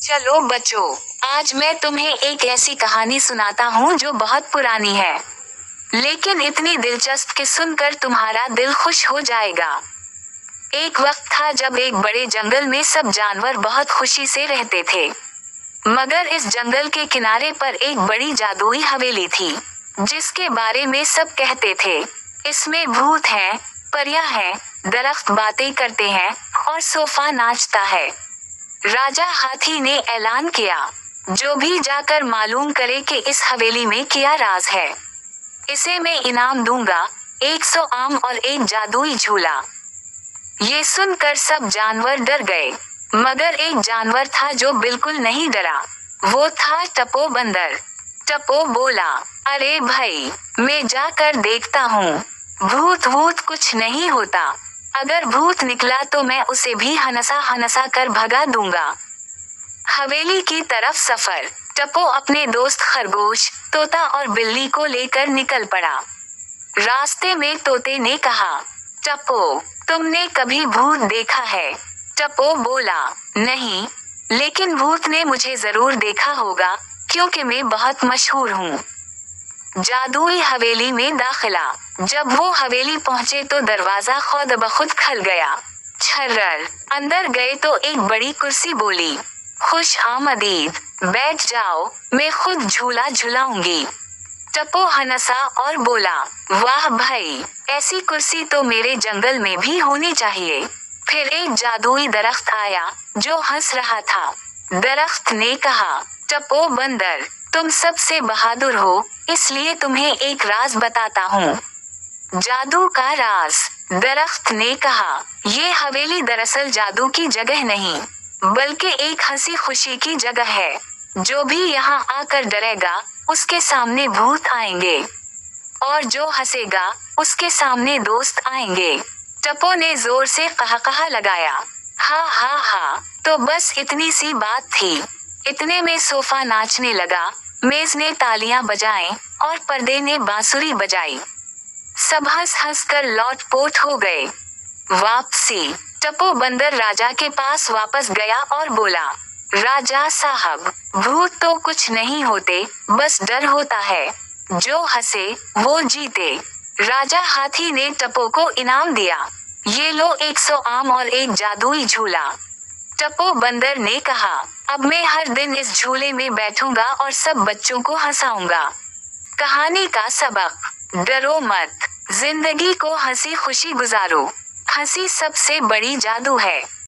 चलो बच्चों, आज मैं तुम्हें एक ऐसी कहानी सुनाता हूँ जो बहुत पुरानी है, लेकिन इतनी दिलचस्प कि सुनकर तुम्हारा दिल खुश हो जाएगा। एक वक्त था जब एक बड़े जंगल में सब जानवर बहुत खुशी से रहते थे। मगर इस जंगल के किनारे पर एक बड़ी जादुई हवेली थी, जिसके बारे में सब कहते थे, इसमें भूत हैं, परियां हैं, दरख्त बातें करते हैं और सोफा नाचता है। राजा हाथी ने ऐलान किया, जो भी जाकर मालूम करे कि इस हवेली में क्या राज है, इसे मैं इनाम दूंगा, 100 आम और एक जादुई झूला। ये सुनकर सब जानवर डर गए, मगर एक जानवर था जो बिल्कुल नहीं डरा। वो था टप्पू बंदर। टप्पू बोला, अरे भाई, मैं जाकर देखता हूँ। भूत वूत कुछ नहीं होता। अगर भूत निकला तो मैं उसे भी हनसा हनसा कर भगा दूंगा। हवेली की तरफ सफर। टप्पू अपने दोस्त खरगोश, तोता और बिल्ली को लेकर निकल पड़ा। रास्ते में तोते ने कहा, टप्पू, तुमने कभी भूत देखा है? टप्पू बोला, नहीं, लेकिन भूत ने मुझे जरूर देखा होगा, क्योंकि मैं बहुत मशहूर हूँ। जादुई हवेली में दाखिला। जब वो हवेली पहुँचे तो दरवाजा खुद ब खुद खुल गया। छर्रर। अंदर गए तो एक बड़ी कुर्सी बोली, खुश आमदीद, बैठ जाओ, मैं खुद झूला झुलाऊंगी। टप्पू हंसा और बोला, वाह भाई, ऐसी कुर्सी तो मेरे जंगल में भी होनी चाहिए। फिर एक जादुई दरख्त आया, जो हंस रहा था। दरख्त ने कहा, टप्पू बंदर, तुम सबसे बहादुर हो, इसलिए तुम्हें एक राज बताता हूँ। जादू का राज। दरख्त ने कहा, ये हवेली दरअसल जादू की जगह नहीं, बल्कि एक हंसी खुशी की जगह है। जो भी यहाँ आकर डरेगा, उसके सामने भूत आएंगे, और जो हंसेगा, उसके सामने दोस्त आएंगे। टप्पू ने जोर से कहा लगाया, हा हा हा। तो बस इतनी सी बात थी। इतने में सोफा नाचने लगा, मेज ने तालियां बजाएं और पर्दे ने बांसुरी बजाई। सब हंस हंस कर लौटपोट हो गए। वापसी। टप्पू बंदर राजा के पास वापस गया और बोला, राजा साहब, भूत तो कुछ नहीं होते, बस डर होता है। जो हंसे वो जीते। राजा हाथी ने टप्पू को इनाम दिया, ये लो 100 आम और एक जादुई झूला। टप्पू बंदर ने कहा, अब मैं हर दिन इस झूले में बैठूंगा और सब बच्चों को हंसाऊंगा। कहानी का सबक, डरो मत, जिंदगी को हंसी खुशी गुजारो। हंसी सबसे बड़ी जादू है।